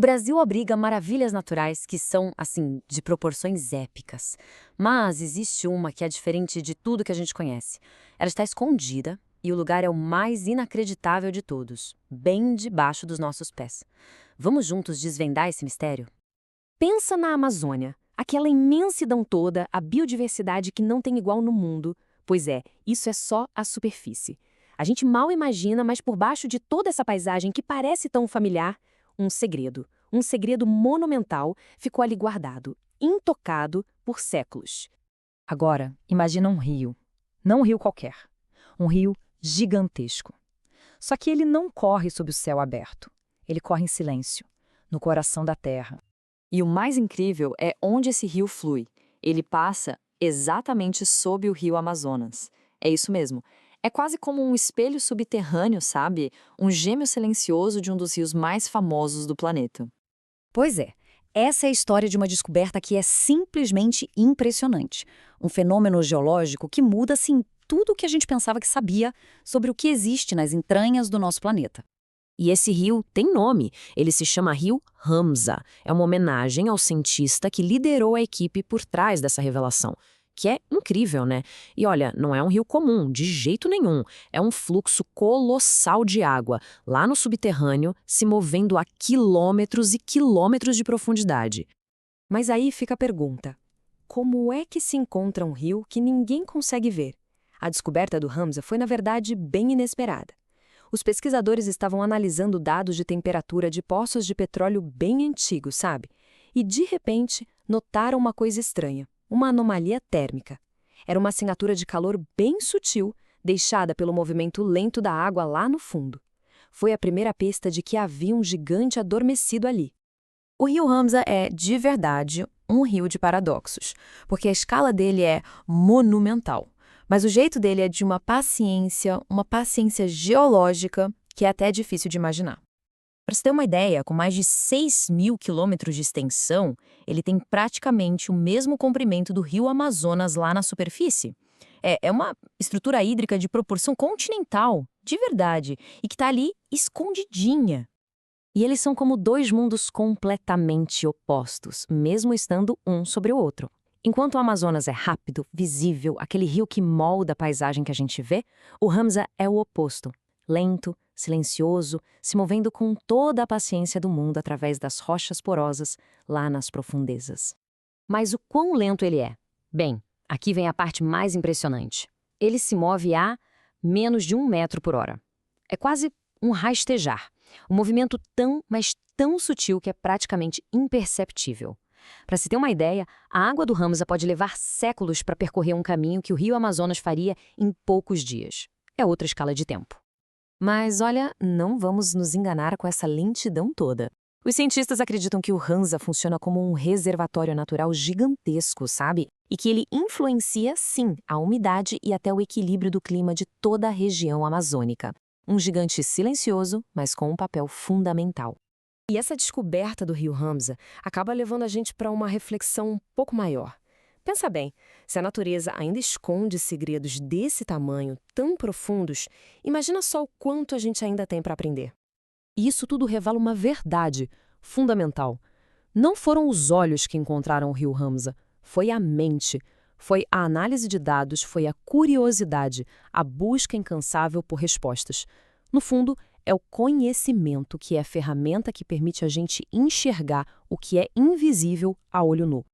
Brasil abriga maravilhas naturais que são, assim, de proporções épicas. Mas existe uma que é diferente de tudo que a gente conhece. Ela está escondida e o lugar é o mais inacreditável de todos, bem debaixo dos nossos pés. Vamos juntos desvendar esse mistério? Pensa na Amazônia, aquela imensidão toda, a biodiversidade que não tem igual no mundo. Pois é, isso é só a superfície. A gente mal imagina, mas por baixo de toda essa paisagem que parece tão familiar, um segredo monumental ficou ali guardado, intocado por séculos. Agora, imagina um rio. Não um rio qualquer. Um rio gigantesco. Só que ele não corre sob o céu aberto. Ele corre em silêncio, no coração da terra. E o mais incrível é onde esse rio flui. Ele passa exatamente sob o rio Amazonas. É isso mesmo. É quase como um espelho subterrâneo, sabe? Um gêmeo silencioso de um dos rios mais famosos do planeta. Pois é, essa é a história de uma descoberta que é simplesmente impressionante. Um fenômeno geológico que muda, assim, tudo o que a gente pensava que sabia sobre o que existe nas entranhas do nosso planeta. E esse rio tem nome, ele se chama Rio Ramsar. É uma homenagem ao cientista que liderou a equipe por trás dessa revelação. Que é incrível, né? E olha, não é um rio comum, de jeito nenhum. É um fluxo colossal de água, lá no subterrâneo, se movendo a quilômetros e quilômetros de profundidade. Mas aí fica a pergunta: como é que se encontra um rio que ninguém consegue ver? A descoberta do Ramsar foi, na verdade, bem inesperada. Os pesquisadores estavam analisando dados de temperatura de poços de petróleo bem antigos, sabe? E, de repente, notaram uma coisa estranha, uma anomalia térmica. Era uma assinatura de calor bem sutil, deixada pelo movimento lento da água lá no fundo. Foi a primeira pista de que havia um gigante adormecido ali. O rio Ramsar é, de verdade, um rio de paradoxos, porque a escala dele é monumental. Mas o jeito dele é de uma paciência geológica que é até difícil de imaginar. Para você ter uma ideia, com mais de 6.000 quilômetros de extensão, ele tem praticamente o mesmo comprimento do rio Amazonas lá na superfície. É uma estrutura hídrica de proporção continental, de verdade, e que está ali escondidinha. E eles são como dois mundos completamente opostos, mesmo estando um sobre o outro. Enquanto o Amazonas é rápido, visível, aquele rio que molda a paisagem que a gente vê, o Ramsar é o oposto. Lento, silencioso, se movendo com toda a paciência do mundo através das rochas porosas lá nas profundezas. Mas o quão lento ele é? Bem, aqui vem a parte mais impressionante. Ele se move a menos de 1 metro por hora. É quase um rastejar. Um movimento tão, mas tão sutil que é praticamente imperceptível. Para se ter uma ideia, a água do Ramsar pode levar séculos para percorrer um caminho que o rio Amazonas faria em poucos dias. É outra escala de tempo. Mas olha, não vamos nos enganar com essa lentidão toda. Os cientistas acreditam que o Ramsar funciona como um reservatório natural gigantesco, sabe? E que ele influencia, sim, a umidade e até o equilíbrio do clima de toda a região amazônica. Um gigante silencioso, mas com um papel fundamental. E essa descoberta do rio Ramsar acaba levando a gente para uma reflexão um pouco maior. Pensa bem, se a natureza ainda esconde segredos desse tamanho, tão profundos, imagina só o quanto a gente ainda tem para aprender. E isso tudo revela uma verdade fundamental. Não foram os olhos que encontraram o rio Ramsar, foi a mente. Foi a análise de dados, foi a curiosidade, a busca incansável por respostas. No fundo, é o conhecimento que é a ferramenta que permite a gente enxergar o que é invisível a olho nu.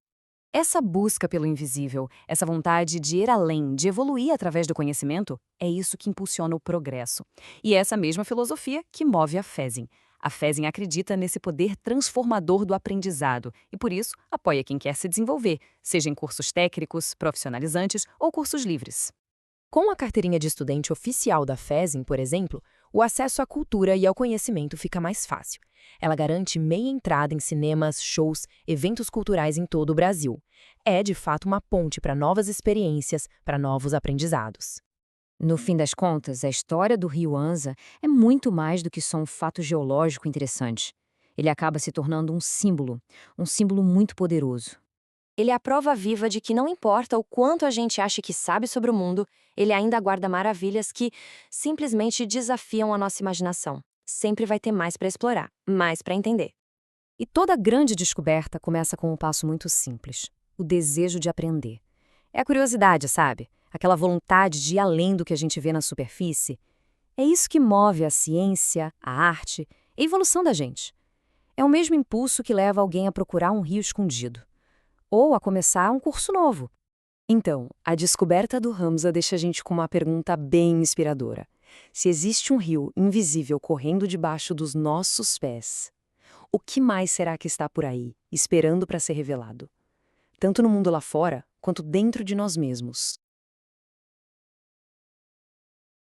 Essa busca pelo invisível, essa vontade de ir além, de evoluir através do conhecimento, é isso que impulsiona o progresso. E é essa mesma filosofia que move a FESM. A FESM acredita nesse poder transformador do aprendizado e, por isso, apoia quem quer se desenvolver, seja em cursos técnicos, profissionalizantes ou cursos livres. Com a carteirinha de estudante oficial da FESM, por exemplo, o acesso à cultura e ao conhecimento fica mais fácil. Ela garante meia entrada em cinemas, shows, eventos culturais em todo o Brasil. É, de fato, uma ponte para novas experiências, para novos aprendizados. No fim das contas, a história do rio Ramsar é muito mais do que só um fato geológico interessante. Ele acaba se tornando um símbolo muito poderoso. Ele é a prova viva de que não importa o quanto a gente ache que sabe sobre o mundo, ele ainda guarda maravilhas que simplesmente desafiam a nossa imaginação. Sempre vai ter mais para explorar, mais para entender. E toda grande descoberta começa com um passo muito simples: o desejo de aprender. É a curiosidade, sabe? Aquela vontade de ir além do que a gente vê na superfície. É isso que move a ciência, a arte e a evolução da gente. É o mesmo impulso que leva alguém a procurar um rio escondido, ou a começar um curso novo. Então, a descoberta do Hamza deixa a gente com uma pergunta bem inspiradora. Se existe um rio invisível correndo debaixo dos nossos pés, o que mais será que está por aí, esperando para ser revelado? Tanto no mundo lá fora, quanto dentro de nós mesmos.